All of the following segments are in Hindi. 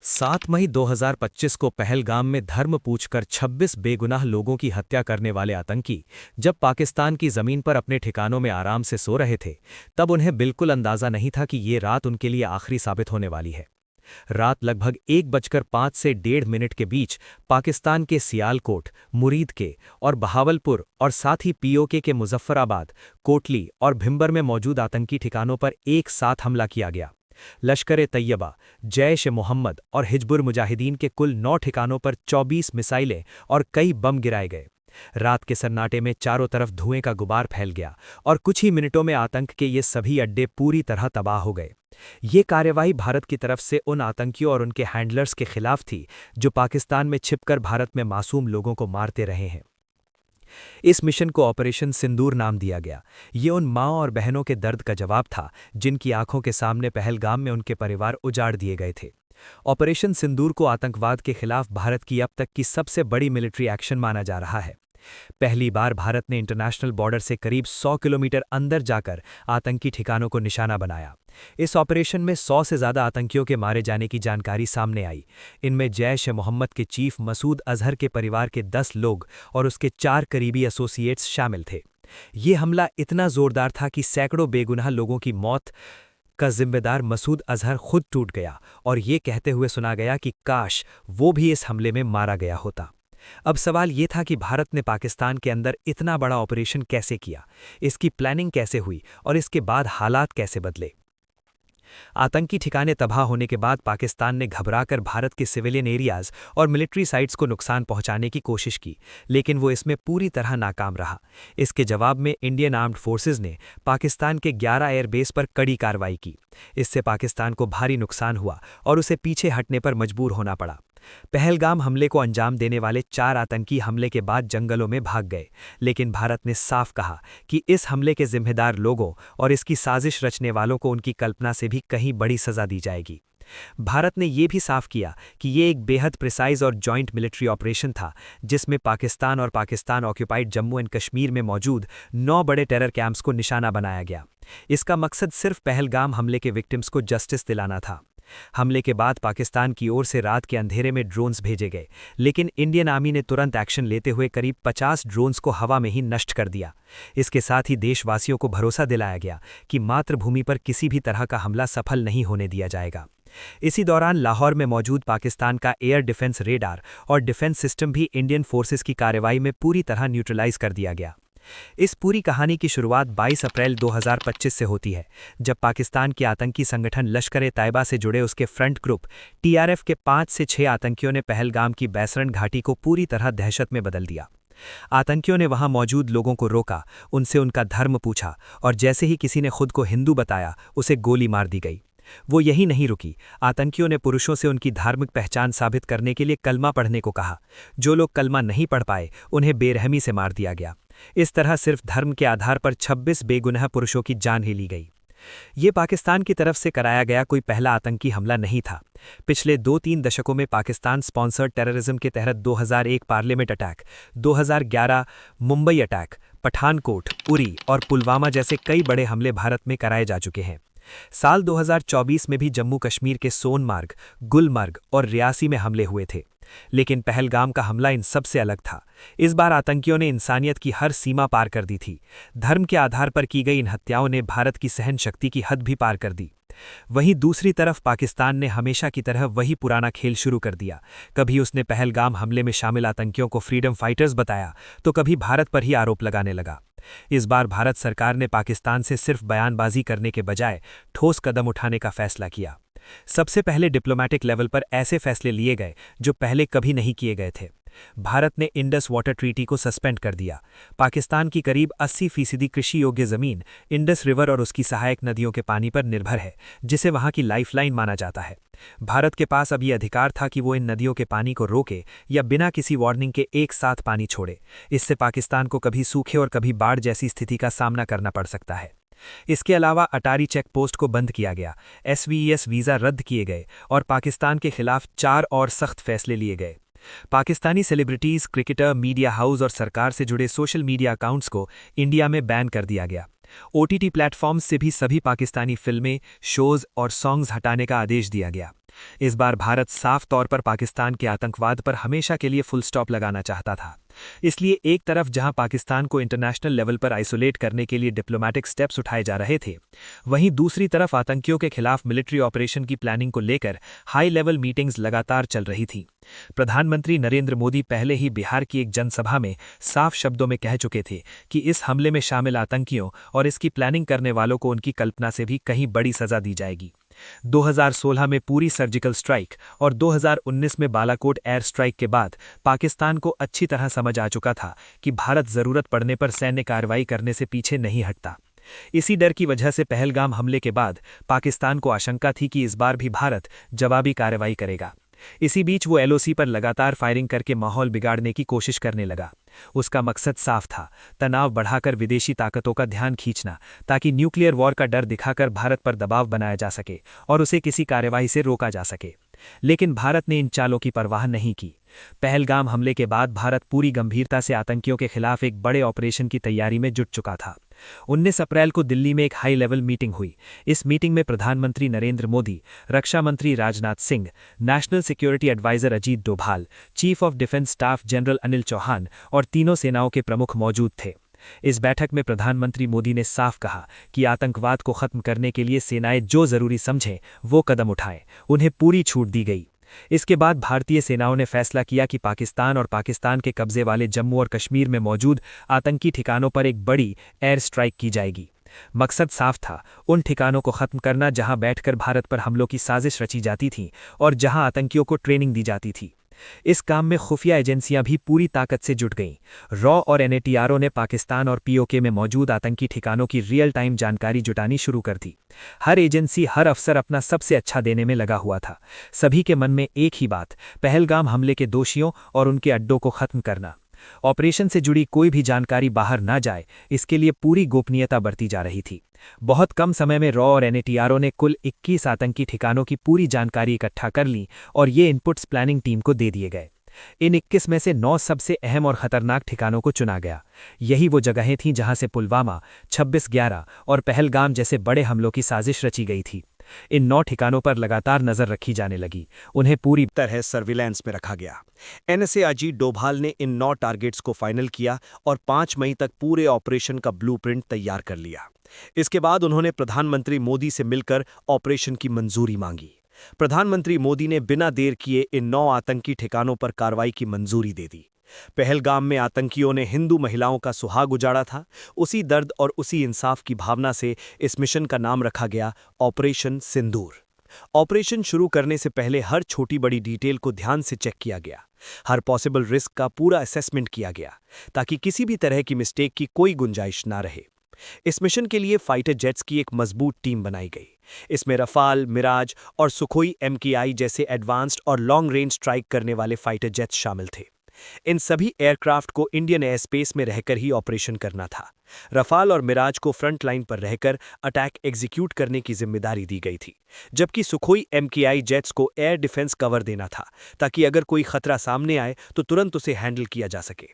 7 मई 2025 को पहलगाम में धर्म पूछकर 26 बेगुनाह लोगों की हत्या करने वाले आतंकी जब पाकिस्तान की जमीन पर अपने ठिकानों में आराम से सो रहे थे, तब उन्हें बिल्कुल अंदाजा नहीं था कि ये रात उनके लिए आखिरी साबित होने वाली है। रात लगभग 1:05 से 1:30 के बीच पाकिस्तान के सियालकोट, मुरीद के और बहावलपुर और साथ ही पीओके के मुजफ्फराबाद, कोटली और भिंबर में मौजूद आतंकी ठिकानों पर एक साथ हमला किया गया। लश्कर-ए-तैयबा, जैश-ए-मोहम्मद और हिजबुल मुजाहिदीन के कुल 9 ठिकानों पर 24 मिसाइलें और कई बम गिराए गए। रात के सन्नाटे में चारों तरफ धुएं का गुबार फैल गया और कुछ ही मिनटों में आतंक के ये सभी अड्डे पूरी तरह तबाह हो गए। ये कार्यवाही भारत की तरफ से उन आतंकियों और उनके हैंडलर्स के खिलाफ थी जो पाकिस्तान में छिपकर भारत में मासूम लोगों को मारते रहे हैं। इस मिशन को ऑपरेशन सिंदूर नाम दिया गया। ये उन माँ और बहनों के दर्द का जवाब था जिनकी आंखों के सामने पहलगाम में उनके परिवार उजाड़ दिए गए थे। ऑपरेशन सिंदूर को आतंकवाद के खिलाफ भारत की अब तक की सबसे बड़ी मिलिट्री एक्शन माना जा रहा है। पहली बार भारत ने इंटरनेशनल बॉर्डर से करीब 100 किलोमीटर अंदर जाकर आतंकी ठिकानों को निशाना बनाया। इस ऑपरेशन में 100 से ज़्यादा आतंकियों के मारे जाने की जानकारी सामने आई। इनमें जैश-ए-मोहम्मद के चीफ मसूद अजहर के परिवार के 10 लोग और उसके 4 करीबी एसोसिएट्स शामिल थे। ये हमला इतना जोरदार था कि सैकड़ों बेगुनाह लोगों की मौत का जिम्मेदार मसूद अजहर खुद टूट गया और ये कहते हुए सुना गया कि काश वो भी इस हमले में मारा गया होता। अब सवाल ये था कि भारत ने पाकिस्तान के अंदर इतना बड़ा ऑपरेशन कैसे किया, इसकी प्लानिंग कैसे हुई और इसके बाद हालात कैसे बदले। आतंकी ठिकाने तबाह होने के बाद पाकिस्तान ने घबराकर भारत के सिविलियन एरियाज और मिलिट्री साइट्स को नुकसान पहुंचाने की कोशिश की, लेकिन वो इसमें पूरी तरह नाकाम रहा। इसके जवाब में इंडियन आर्म्ड फोर्सेज ने पाकिस्तान के 11 एयरबेस पर कड़ी कार्रवाई की। इससे पाकिस्तान को भारी नुकसान हुआ और उसे पीछे हटने पर मजबूर होना पड़ा। पहलगाम हमले को अंजाम देने वाले 4 आतंकी हमले के बाद जंगलों में भाग गए, लेकिन भारत ने साफ कहा कि इस हमले के जिम्मेदार लोगों और इसकी साजिश रचने वालों को उनकी कल्पना से भी कहीं बड़ी सजा दी जाएगी। भारत ने यह भी साफ किया कि ये एक बेहद प्रिसाइज और जॉइंट मिलिट्री ऑपरेशन था, जिसमें पाकिस्तान और पाकिस्तान ऑक्यूपाइड जम्मू एंड कश्मीर में मौजूद 9 बड़े टेरर कैंप्स को निशाना बनाया गया। इसका मकसद सिर्फ पहलगाम हमले के विक्टिम्स को जस्टिस दिलाना था। हमले के बाद पाकिस्तान की ओर से रात के अंधेरे में ड्रोन्स भेजे गए, लेकिन इंडियन आर्मी ने तुरंत एक्शन लेते हुए करीब 50 ड्रोन्स को हवा में ही नष्ट कर दिया। इसके साथ ही देशवासियों को भरोसा दिलाया गया कि मातृभूमि पर किसी भी तरह का हमला सफल नहीं होने दिया जाएगा। इसी दौरान लाहौर में मौजूद पाकिस्तान का एयर डिफेंस रेडार और डिफेंस सिस्टम भी इंडियन फोर्सेस की कार्रवाई में पूरी तरह न्यूट्रलाइज कर दिया गया। इस पूरी कहानी की शुरुआत 22 अप्रैल 2025 से होती है, जब पाकिस्तान के आतंकी संगठन लश्कर-ए-तैयबा से जुड़े उसके फ्रंट ग्रुप टीआरएफ के 5 से 6 आतंकियों ने पहलगाम की बैसरन घाटी को पूरी तरह दहशत में बदल दिया। आतंकियों ने वहां मौजूद लोगों को रोका, उनसे उनका धर्म पूछा और जैसे ही किसी ने खुद को हिंदू बताया, उसे गोली मार दी गई। वो यही नहीं रुकी, आतंकियों ने पुरुषों से उनकी धार्मिक पहचान साबित करने के लिए कलमा पढ़ने को कहा। जो लोग कलमा नहीं पढ़ पाए, उन्हें बेरहमी से मार दिया गया। इस तरह सिर्फ धर्म के आधार पर 26 बेगुनाह पुरुषों की जान ही ली गई। ये पाकिस्तान की तरफ से कराया गया कोई पहला आतंकी हमला नहीं था। पिछले 2-3 दशकों में पाकिस्तान स्पॉन्सर्ड टेररिज्म के तहत 2001 parliament attack, 2011 Mumbai attack, Pathankot, Uri और पुलवामा जैसे कई बड़े हमले भारत में कराए जा चुके हैं। साल 2024 में भी जम्मू कश्मीर के सोनमार्ग, गुलमर्ग और रियासी में हमले हुए थे, लेकिन पहलगाम का हमला इन सबसे अलग था। इस बार आतंकियों ने इंसानियत की हर सीमा पार कर दी थी। धर्म के आधार पर की गई इन हत्याओं ने भारत की सहन शक्ति की हद भी पार कर दी। वहीं दूसरी तरफ पाकिस्तान ने हमेशा की तरह वही पुराना खेल शुरू कर दिया। कभी उसने पहलगाम हमले में शामिल आतंकियों को फ्रीडम फाइटर्स बताया, तो कभी भारत पर ही आरोप लगाने लगा। इस बार भारत सरकार ने पाकिस्तान से सिर्फ बयानबाजी करने के बजाय ठोस कदम उठाने का फैसला किया। सबसे पहले डिप्लोमैटिक लेवल पर ऐसे फैसले लिए गए जो पहले कभी नहीं किए गए थे। भारत ने इंडस वाटर ट्रीटी को सस्पेंड कर दिया। पाकिस्तान की करीब 80% कृषि योग्य जमीन इंडस रिवर और उसकी सहायक नदियों के पानी पर निर्भर है, जिसे वहां की लाइफलाइन माना जाता है। भारत के पास अब ये अधिकार था कि वो इन नदियों के पानी को रोके या बिना किसी वार्निंग के एक साथ पानी छोड़े। इससे पाकिस्तान को कभी सूखे और कभी बाढ़ जैसी स्थिति का सामना करना पड़ सकता है। इसके अलावा अटारी चेक पोस्ट को बंद किया गया, SVES वीज़ा रद्द किए गए और पाकिस्तान के खिलाफ 4 और सख्त फैसले लिए गए। Pakistani celebrities, cricketer, media house और सरकार से जुड़े सोशल मीडिया अकाउंट्स को इंडिया में बैन कर दिया गया। ओटीटी प्लेटफॉर्म्स से भी सभी पाकिस्तानी फिल्में, शोज और सॉन्ग्स हटाने का आदेश दिया गया। इस बार भारत साफ तौर पर पाकिस्तान के आतंकवाद पर हमेशा के लिए फुल स्टॉप लगाना चाहता था। इसलिए एक तरफ जहां पाकिस्तान को इंटरनेशनल लेवल पर आइसोलेट करने के लिए डिप्लोमैटिक स्टेप्स उठाए जा रहे थे, वहीं दूसरी तरफ आतंकियों के खिलाफ मिलिट्री ऑपरेशन की प्लानिंग को लेकर हाई लेवल मीटिंग्स लगातार चल रही थीं। प्रधानमंत्री नरेंद्र मोदी पहले ही बिहार की एक जनसभा में साफ शब्दों में कह चुके थे कि इस हमले में शामिल आतंकियों और इसकी प्लानिंग करने वालों को उनकी कल्पना से भी कहीं बड़ी सजा दी जाएगी। 2016 में पूरी सर्जिकल स्ट्राइक और 2019 में बालाकोट एयर स्ट्राइक के बाद पाकिस्तान को अच्छी तरह समझ आ चुका था कि भारत जरूरत पड़ने पर सैन्य कार्रवाई करने से पीछे नहीं हटता। इसी डर की वजह से पहलगाम हमले के बाद पाकिस्तान को आशंका थी कि इस बार भी भारत जवाबी कार्रवाई करेगा। इसी बीच वो एलओसी पर लगातार फायरिंग करके माहौल बिगाड़ने की कोशिश करने लगा। उसका मकसद साफ था, तनाव बढ़ाकर विदेशी ताकतों का ध्यान खींचना, ताकि न्यूक्लियर वॉर का डर दिखाकर भारत पर दबाव बनाया जा सके और उसे किसी कार्यवाही से रोका जा सके। लेकिन भारत ने इन चालों की परवाह नहीं की। पहलगाम हमले के बाद भारत पूरी गंभीरता से आतंकियों के खिलाफ एक बड़े ऑपरेशन की तैयारी में जुट चुका था। 19 अप्रैल को दिल्ली में एक हाई लेवल मीटिंग हुई। इस मीटिंग में प्रधानमंत्री नरेंद्र मोदी, रक्षा मंत्री Rajnath Singh, national security adviser Ajit Doval, chief of defence staff General Anil Chauhan और तीनों सेनाओं के प्रमुख मौजूद थे। इस बैठक में प्रधानमंत्री मोदी ने साफ कहा कि आतंकवाद को खत्म करने के लिए सेनाएं जो जरूरी समझें वो कदम उठाएं। उन्हें पूरी छूट दी गई। इसके बाद भारतीय सेनाओं ने फैसला किया कि पाकिस्तान और पाकिस्तान के कब्जे वाले जम्मू और कश्मीर में मौजूद आतंकी ठिकानों पर एक बड़ी एयर स्ट्राइक की जाएगी। मकसद साफ था, उन ठिकानों को खत्म करना जहां बैठकर भारत पर हमलों की साजिश रची जाती थी और जहां आतंकियों को ट्रेनिंग दी जाती थी। इस काम में खुफिया एजेंसियां भी पूरी ताकत से जुट गईं। रॉ और एनएटीआरओ ने पाकिस्तान और पीओके में मौजूद आतंकी ठिकानों की रियल टाइम जानकारी जुटानी शुरू कर दी। हर एजेंसी, हर अफसर अपना सबसे अच्छा देने में लगा हुआ था। सभी के मन में एक ही बात, पहलगाम हमले के दोषियों और उनके अड्डों को खत्म करना। ऑपरेशन से जुड़ी कोई भी जानकारी बाहर ना जाए, इसके लिए पूरी गोपनीयता बरती जा रही थी। बहुत कम समय में रॉ और एनएटीआरओ ने कुल 21 आतंकी ठिकानों की पूरी जानकारी इकट्ठा कर ली और ये इनपुट्स प्लानिंग टीम को दे दिए गए। इन 21 में से 9 सबसे अहम और खतरनाक ठिकानों को चुना गया। यही वो जगहें थीं जहां से पुलवामा, 26/11 और पहलगाम जैसे बड़े हमलों की साजिश रची गई थी। इन 9 ठिकानों पर लगातार नजर रखी जाने लगी। उन्हें पूरी तरह सर्विलांस में रखा गया। एनएसए अजीत डोभाल ने इन 9 टारगेट्स को फाइनल किया और 5 मई तक पूरे ऑपरेशन का ब्लूप्रिंट तैयार कर लिया। इसके बाद उन्होंने प्रधानमंत्री मोदी से मिलकर ऑपरेशन की मंजूरी मांगी। प्रधानमंत्री मोदी ने बिना देर किए इन 9 आतंकी ठिकानों पर कार्रवाई की मंजूरी दे दी। पहलगाम में आतंकियों ने हिंदू महिलाओं का सुहाग उजाड़ा था। उसी दर्द और उसी इंसाफ की भावना से इस मिशन का नाम रखा गया ऑपरेशन सिंदूर। ऑपरेशन शुरू करने से पहले हर छोटी बड़ी डिटेल को ध्यान से चेक किया गया। हर पॉसिबल रिस्क का पूरा असेसमेंट किया गया ताकि किसी भी तरह की मिस्टेक की कोई गुंजाइश ना रहे। इस मिशन के लिए फाइटर जेट्स की एक मजबूत टीम बनाई गई। इसमें रफाल, मिराज और सुखोई MKI जैसे एडवांस्ड और लॉन्ग रेंज स्ट्राइक करने वाले फाइटर जेट्स शामिल थे। इन सभी एयरक्राफ्ट को इंडियन एयर स्पेस में रहकर ही ऑपरेशन करना था। रफाल और मिराज को फ्रंट लाइन पर रहकर अटैक एग्जीक्यूट करने की जिम्मेदारी दी गई थी, जबकि सुखोई MKI जेट्स को एयर डिफेंस कवर देना था ताकि अगर कोई खतरा सामने आए तो तुरंत उसे हैंडल किया जा सके।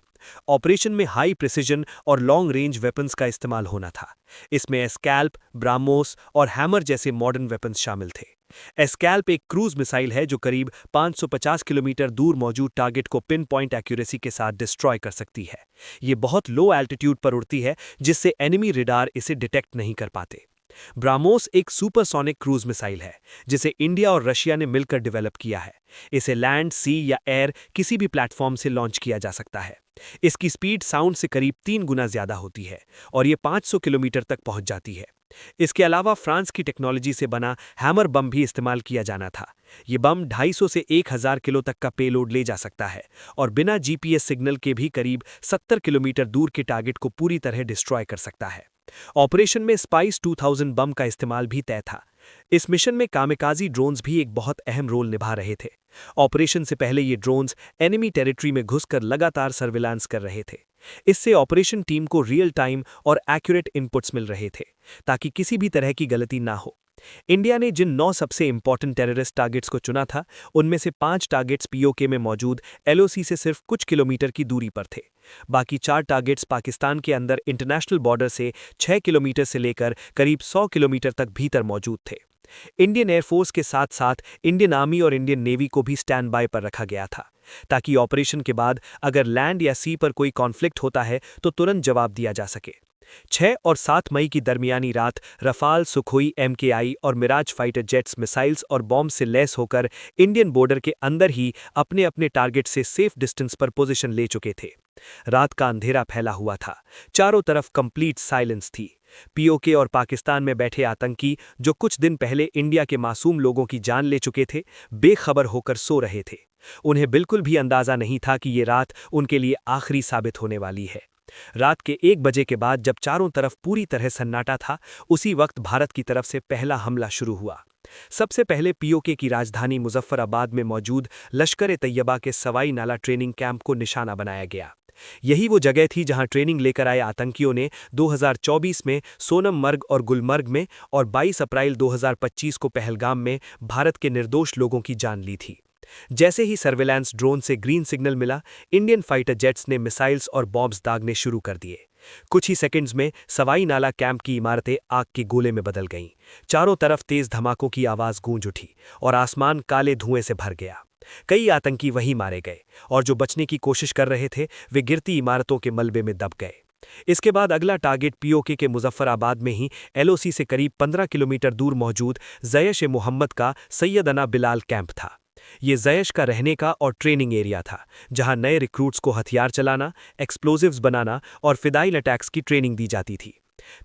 ऑपरेशन में हाई प्रिसिजन और लॉन्ग रेंज वेपन्स का इस्तेमाल होना था। इसमें एस्कैल्प, ब्राह्मोस और हैमर जैसे मॉडर्न वेपन्स शामिल थे। एस्कैल्प एक क्रूज मिसाइल है जो करीब 550 किलोमीटर दूर मौजूद टारगेट को पिन पॉइंट एक्यूरेसी के साथ डिस्ट्रॉय कर सकती है। ये बहुत लो एल्टीट्यूड पर उड़ती है जिससे एनिमी रेडार इसे डिटेक्ट नहीं कर पाते। ब्राह्मोस एक सुपरसोनिक क्रूज मिसाइल है जिसे इंडिया और रशिया ने मिलकर डेवलप किया है। इसे लैंड, सी या एयर किसी भी प्लेटफॉर्म से लॉन्च किया जा सकता है। इसकी स्पीड साउंड से करीब 3 गुना ज्यादा होती है और ये 500 किलोमीटर तक पहुंच जाती है। इसके अलावा फ्रांस की टेक्नोलॉजी से बना हैमर बम भी इस्तेमाल किया जाना था। ये बम 250 से 1000 किलो तक का पेलोड ले जा सकता है और बिना GPS सिग्नल के भी करीब 70 किलोमीटर दूर के टारगेट को पूरी तरह डिस्ट्रॉय कर सकता है। ऑपरेशन में स्पाइस 2000 बम का इस्तेमाल भी तय था। इस मिशन में कामिकाजी ड्रोन्स भी एक बहुत अहम रोल निभा रहे थे। ऑपरेशन से पहले ये ड्रोन्स एनिमी टेरिटरी में घुसकर लगातार सर्विलांस कर रहे थे। इससे ऑपरेशन टीम को रियल टाइम और एक्यूरेट इनपुट्स मिल रहे थे ताकि किसी भी तरह की गलती ना हो। इंडिया ने जिन 9 सबसे इंपॉर्टेंट टेररिस्ट टारगेट्स को चुना था, उनमें से 5 टारगेट्स पीओके में मौजूद LOC से सिर्फ कुछ किलोमीटर की दूरी पर थे, बाकी 4 टारगेट्स पाकिस्तान के अंदर इंटरनेशनल बॉर्डर से 6 किलोमीटर से लेकर करीब 100 किलोमीटर तक भीतर मौजूद थे। इंडियन एयरफोर्स के साथ साथ इंडियन आर्मी और इंडियन नेवी को भी स्टैंड बाय पर रखा गया था, ताकि ऑपरेशन के बाद अगर लैंड या सी पर कोई कॉन्फ्लिक्ट होता है तो तुरंत जवाब दिया जा सके। 6 और 7 मई की दरमियानी रात रफाल, सुखोई, MKI और मिराज फाइटर जेट्स मिसाइल्स और बॉम्ब से लैस होकर इंडियन बॉर्डर के अंदर ही अपने अपने टारगेट से सेफ डिस्टेंस पर पोजीशन ले चुके थे। रात का अंधेरा फैला हुआ था, चारों तरफ कंप्लीट साइलेंस थी। POK और पाकिस्तान में बैठे आतंकी, जो कुछ दिन पहले इंडिया के मासूम लोगों की जान ले चुके थे, बेखबर होकर सो रहे थे। उन्हें बिल्कुल भी अंदाजा नहीं था कि ये रात उनके लिए आखिरी साबित होने वाली है। रात के 1 बजे के बाद जब चारों तरफ पूरी तरह सन्नाटा था, उसी वक्त भारत की तरफ से पहला हमला शुरू हुआ। सबसे पहले POK की राजधानी मुजफ्फराबाद में मौजूद लश्कर-ए-तैयबा के सवाई नाला ट्रेनिंग कैंप को निशाना बनाया गया। यही वो जगह थी जहां ट्रेनिंग लेकर आए आतंकियों ने 2024 में सोनम मर्ग और गुलमर्ग में और 22 अप्रैल 2025 को पहलगाम में भारत के निर्दोष लोगों की जान ली थी। जैसे ही सर्वेलेंस ड्रोन से ग्रीन सिग्नल मिला, इंडियन फाइटर जेट्स ने मिसाइल्स और बॉम्ब्स दागने शुरू कर दिए। कुछ ही सेकंड्स में सवाई नाला कैंप की इमारतें आग के गोले में बदल गईं। चारों तरफ तेज धमाकों की आवाज गूंज उठी और आसमान काले धुएं से भर गया। कई आतंकी वहीं मारे गए और जो बचने की कोशिश कर रहे थे वे गिरती इमारतों के मलबे में दब गए। इसके बाद अगला टारगेट POK के मुजफ्फराबाद में ही LOC से करीब 15 किलोमीटर दूर मौजूद जैश-ए-मोहम्मद का सैयदना बिलाल कैंप था। ये जैश का रहने का और ट्रेनिंग एरिया था, जहां नए रिक्रूट्स को हथियार चलाना, एक्सप्लोजिव्स बनाना और फिदाइल अटैक्स की ट्रेनिंग दी जाती थी।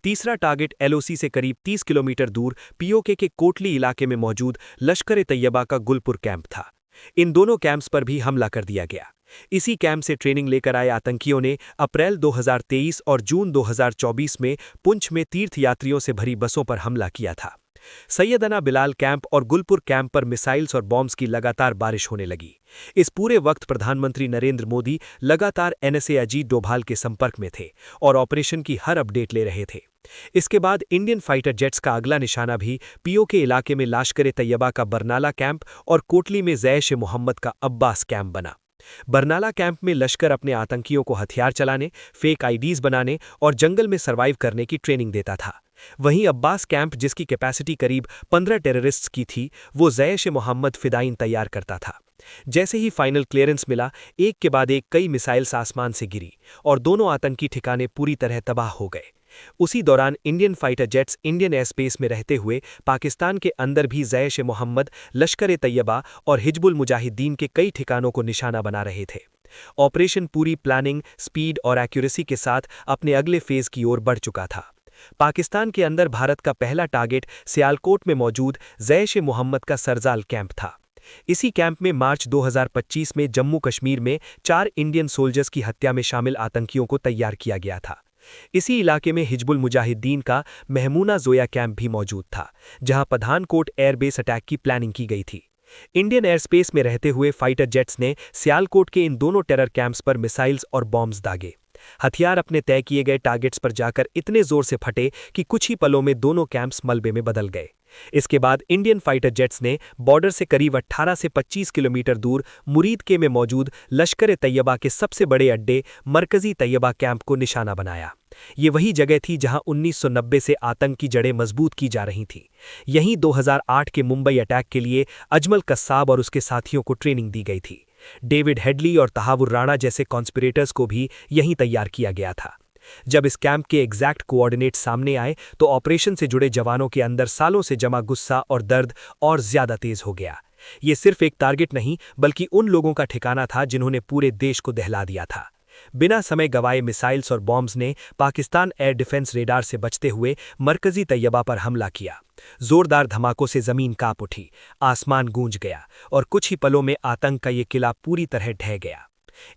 तीसरा टारगेट LOC से करीब 30 किलोमीटर दूर POK के कोटली इलाके में मौजूद लश्कर-ए-तैयबा का गुलपुर कैंप था। इन दोनों कैंप्स पर भी हमला कर दिया गया। इसी कैंप से ट्रेनिंग लेकर आए आतंकियों ने अप्रैल 2023 और जून 2024 में पुंछ में तीर्थयात्रियों से भरी बसों पर हमला किया था। सैयदना बिलाल कैंप और गुलपुर कैंप पर मिसाइल्स और बॉम्ब्स की लगातार बारिश होने लगी। इस पूरे वक्त प्रधानमंत्री नरेंद्र मोदी लगातार NSA अजीत डोभाल के संपर्क में थे और ऑपरेशन की हर अपडेट ले रहे थे। इसके बाद इंडियन फाइटर जेट्स का अगला निशाना भी POK इलाके में लश्कर-ए-तैयबा का बरनाला कैंप और कोटली में जैश-ए-मोहम्मद का अब्बास कैंप बना। बरनाला कैंप में लश्कर अपने आतंकियों को हथियार चलाने, फेक IDs बनाने और जंगल में सर्वाइव करने की ट्रेनिंग देता था। वहीं अब्बास कैंप, जिसकी कैपेसिटी करीब 15 टेररिस्ट्स की थी, वो जैश-ए-मोहम्मद फिदाइन तैयार करता था। जैसे ही फाइनल क्लियरेंस मिला, एक के बाद एक कई मिसाइल्स आसमान से गिरी और दोनों आतंकी ठिकाने पूरी तरह तबाह हो गए। उसी दौरान Indian fighter jets Indian aerospace में रहते हुए पाकिस्तान के अंदर भी जैश-ए-मोहम्मद, लश्कर-ए-तैयबा और हिजबुल मुजाहिदीन के कई ठिकानों को निशाना बना रहे थे। ऑपरेशन पूरी प्लानिंग, स्पीड और एक्यूरेसी के साथ अपने अगले फेज की ओर बढ़ चुका था। पाकिस्तान के अंदर भारत का पहला टारगेट सियालकोट में मौजूद जैश-ए-मोहम्मद का सरजाल कैंप था। इसी कैंप में मार्च 2025 में जम्मू कश्मीर में 4 इंडियन सोल्जर्स की हत्या में शामिल आतंकियों को तैयार किया गया था। इसी इलाके में हिजबुल मुजाहिदीन का महमूना जोया कैंप भी मौजूद था, जहां पठानकोट एयरबेस अटैक की प्लानिंग की गई थी। इंडियन एयरस्पेस में रहते हुए फाइटर जेट्स ने सियालकोट के इन दोनों टेरर कैंप्स पर मिसाइल्स और बॉम्ब्स दागे। हथियार अपने तय किए गए टारगेट्स पर जाकर इतने जोर से फटे कि कुछ ही पलों में दोनों कैंप्स मलबे में बदल गए। इसके बाद इंडियन फाइटर जेट्स ने बॉर्डर से करीब 18 से 25 किलोमीटर दूर मुरीदके में मौजूद लश्कर-ए-तैयबा के सबसे बड़े अड्डे मरकजी तैयबा कैंप को निशाना बनाया। ये वही जगह थी जहां 1990 से आतंक की जड़ें मजबूत की जा रही थीं। यहीं 2008 के मुंबई अटैक के लिए अजमल कस्साब और उसके साथियों को ट्रेनिंग दी गई थी। डेविड हेडली और तहावुर राणा जैसे कॉन्स्पिरेटर्स को भी यहीं तैयार किया गया था। जब इस कैंप के एग्जैक्ट कोऑर्डिनेट सामने आए तो ऑपरेशन से जुड़े जवानों के अंदर सालों से जमा गुस्सा और दर्द और ज्यादा तेज हो गया। ये सिर्फ एक टारगेट नहीं, बल्कि उन लोगों का ठिकाना था जिन्होंने पूरे देश को दहला दिया था। बिना समय गवाए मिसाइल्स और बॉम्ब्स ने पाकिस्तान एयर डिफेंस रेडार से बचते हुए मरकजी तैयबा पर हमला किया। जोरदार धमाकों से जमीन कांप उठी, आसमान गूंज गया और कुछ ही पलों में आतंक का ये किला पूरी तरह ढह गया।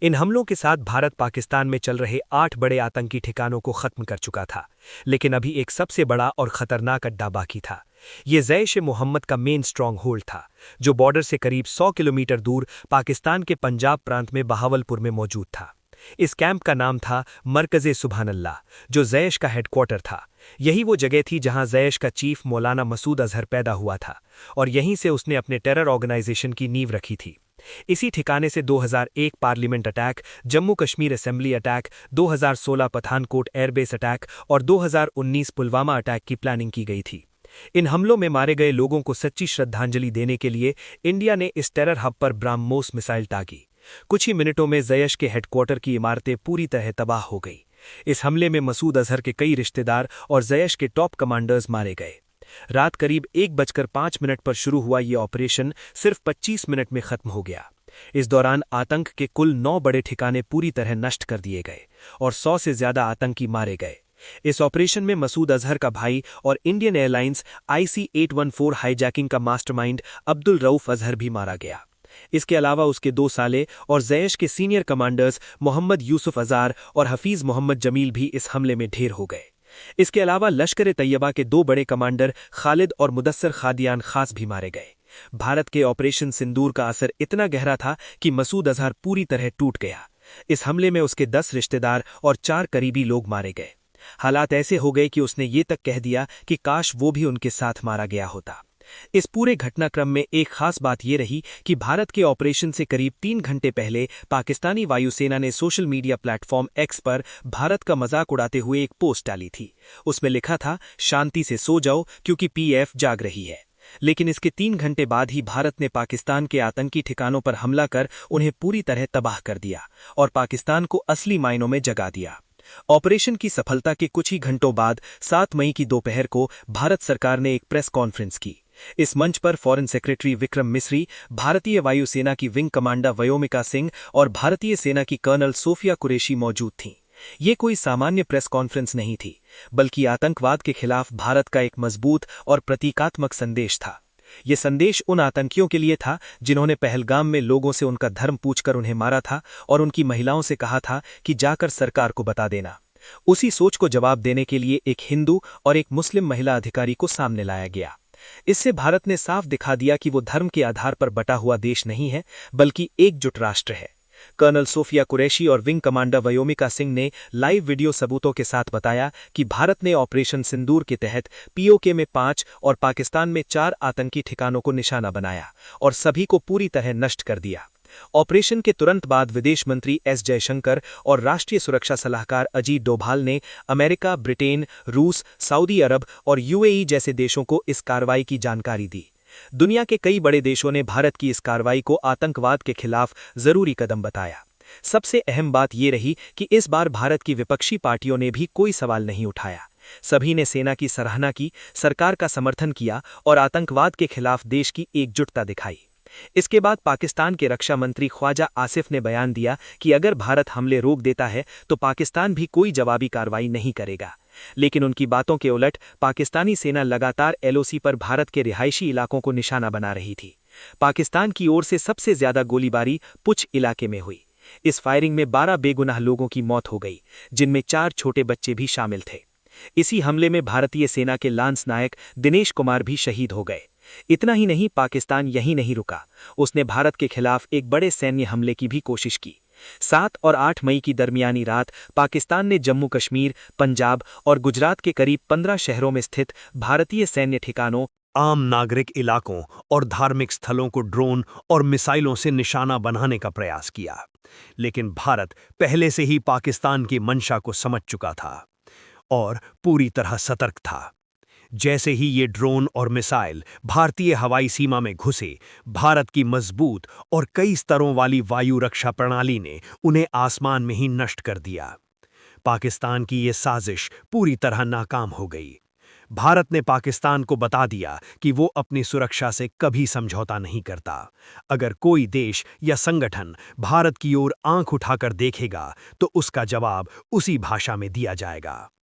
इन हमलों के साथ भारत पाकिस्तान में चल रहे 8 बड़े आतंकी ठिकानों को खत्म कर चुका था, लेकिन अभी एक सबसे बड़ा और खतरनाक अड्डा बाकी था। ये जैश-ए-मोहम्मद का मेन स्ट्रॉन्ग होल्ड था, जो बॉर्डर से करीब 100 किलोमीटर दूर पाकिस्तान के पंजाब प्रांत में बहावलपुर में मौजूद था। इस कैंप का नाम था मरकज़े सुबहानल्लाह, जो जैश का हेडक्वार्टर था। यही वो जगह थी जहां जैश का चीफ मौलाना मसूद अजहर पैदा हुआ था और यहीं से उसने अपने टेरर ऑर्गेनाइजेशन की नींव रखी थी। इसी ठिकाने से 2001 parliament attack, Jammu Kashmir assembly attack, 2016 Pathankot airbase attack और 2019 पुलवामा अटैक की प्लानिंग की गई थी। इन हमलों में मारे गए लोगों को सच्ची श्रद्धांजलि देने के लिए इंडिया ने इस टेरर हब पर ब्राह्मोस मिसाइल दागी। कुछ ही मिनटों में जैश के हेडक्वार्टर की इमारतें पूरी तरह तबाह हो गई। इस हमले में मसूद अजहर के कई रिश्तेदार और जैश के टॉप कमांडर्स मारे गए। रात करीब 1:05 पर शुरू हुआ ये ऑपरेशन सिर्फ 25 मिनट में खत्म हो गया। इस दौरान आतंक के कुल 9 बड़े ठिकाने पूरी तरह नष्ट कर दिए गए और 100 से ज्यादा आतंकी मारे गए। इस ऑपरेशन में मसूद अजहर का भाई और इंडियन एयरलाइंस IC-814 हाईजैकिंग का मास्टरमाइंड अब्दुल रऊफ अजहर भी मारा गया। इसके अलावा उसके 2 साले और जैश के सीनियर कमांडर्स मोहम्मद यूसुफ अजार और हफीज मोहम्मद जमील भी इस हमले में ढेर हो गए। इसके अलावा लश्कर-ए-तैयबा के 2 बड़े कमांडर खालिद और मुदस्सर खादियान खास भी मारे गए। भारत के ऑपरेशन सिंदूर का असर इतना गहरा था कि मसूद अजहर पूरी तरह टूट गया। इस हमले में उसके 10 रिश्तेदार और 4 करीबी लोग मारे गए। हालात ऐसे हो गए कि उसने ये तक कह दिया कि काश वो भी उनके साथ मारा गया होता। इस पूरे घटनाक्रम में एक खास बात यह रही कि भारत के ऑपरेशन से करीब 3 घंटे पहले पाकिस्तानी वायुसेना ने सोशल मीडिया प्लेटफॉर्म एक्स पर भारत का मजाक उड़ाते हुए एक पोस्ट डाली थी। उसमें लिखा था, शांति से सो जाओ क्योंकि PF जाग रही है। लेकिन इसके 3 घंटे बाद ही भारत ने पाकिस्तान के आतंकी ठिकानों पर हमला कर उन्हें पूरी तरह तबाह कर दिया और पाकिस्तान को असली मायनों में जगा दिया। ऑपरेशन की सफलता के कुछ ही घंटों बाद 7 मई की दोपहर को भारत सरकार ने एक प्रेस कॉन्फ्रेंस की। इस मंच पर फॉरेन सेक्रेटरी विक्रम मिस्री, भारतीय वायुसेना की विंग कमांडर व्योमिका सिंह और भारतीय सेना की कर्नल सोफिया कुरैशी मौजूद थीं। ये कोई सामान्य प्रेस कॉन्फ्रेंस नहीं थी, बल्कि आतंकवाद के खिलाफ भारत का एक मजबूत और प्रतीकात्मक संदेश था। ये संदेश उन आतंकियों के लिए था जिन्होंने पहलगाम में लोगों से उनका धर्म पूछकर उन्हें मारा था और उनकी महिलाओं से कहा था कि जाकर सरकार को बता देना। उसी सोच को जवाब देने के लिए एक हिंदू और एक मुस्लिम महिला अधिकारी को सामने लाया गया। इससे भारत ने साफ दिखा दिया कि वो धर्म के आधार पर बटा हुआ देश नहीं है, बल्कि एकजुट राष्ट्र है। कर्नल सोफिया कुरैशी और विंग कमांडर व्योमिका सिंह ने लाइव वीडियो सबूतों के साथ बताया कि भारत ने ऑपरेशन सिंदूर के तहत POK में 5 और पाकिस्तान में 4 आतंकी ठिकानों को निशाना बनाया और सभी को पूरी तरह नष्ट कर दिया। ऑपरेशन के तुरंत बाद विदेश मंत्री S जयशंकर और राष्ट्रीय सुरक्षा सलाहकार अजीत डोभाल ने अमेरिका, ब्रिटेन, रूस, सऊदी अरब और UAE जैसे देशों को इस कार्रवाई की जानकारी दी। दुनिया के कई बड़े देशों ने भारत की इस कार्रवाई को आतंकवाद के खिलाफ जरूरी कदम बताया। सबसे अहम बात यह रही कि इस बार भारत की विपक्षी पार्टियों ने भी कोई सवाल नहीं उठाया। सभी ने सेना की सराहना की, सरकार का समर्थन किया और आतंकवाद के खिलाफ देश की एकजुटता दिखाई। इसके बाद पाकिस्तान के रक्षा मंत्री ख्वाजा आसिफ ने बयान दिया कि अगर भारत हमले रोक देता है तो पाकिस्तान भी कोई जवाबी कार्रवाई नहीं करेगा। लेकिन उनकी बातों के उलट पाकिस्तानी सेना लगातार LOC पर भारत के रिहायशी इलाकों को निशाना बना रही थी। पाकिस्तान की ओर से सबसे ज्यादा गोलीबारी पुंछ इलाके में हुई। इस फायरिंग में 12 बेगुनाह लोगों की मौत हो गई, जिनमें 4 छोटे बच्चे भी शामिल थे। इसी हमले में भारतीय सेना के लांस नायक दिनेश कुमार भी शहीद हो गए। इतना ही नहीं, पाकिस्तान यहीं नहीं रुका, उसने भारत के खिलाफ एक बड़े सैन्य हमले की भी कोशिश की। 7 और 8 मई की दरमियानी रात पाकिस्तान ने जम्मू कश्मीर, पंजाब और गुजरात के करीब 15 शहरों में स्थित भारतीय सैन्य ठिकानों, आम नागरिक इलाकों और धार्मिक स्थलों को ड्रोन और मिसाइलों से निशाना बनाने का प्रयास किया। लेकिन भारत पहले से ही पाकिस्तान की मंशा को समझ चुका था और पूरी तरह सतर्क था। जैसे ही ये ड्रोन और मिसाइल भारतीय हवाई सीमा में घुसे, भारत की मजबूत और कई स्तरों वाली वायु रक्षा प्रणाली ने उन्हें आसमान में ही नष्ट कर दिया। पाकिस्तान की ये साजिश पूरी तरह नाकाम हो गई। भारत ने पाकिस्तान को बता दिया कि वो अपनी सुरक्षा से कभी समझौता नहीं करता। अगर कोई देश या संगठन भारत की ओर आंख उठाकर देखेगा तो उसका जवाब उसी भाषा में दिया जाएगा।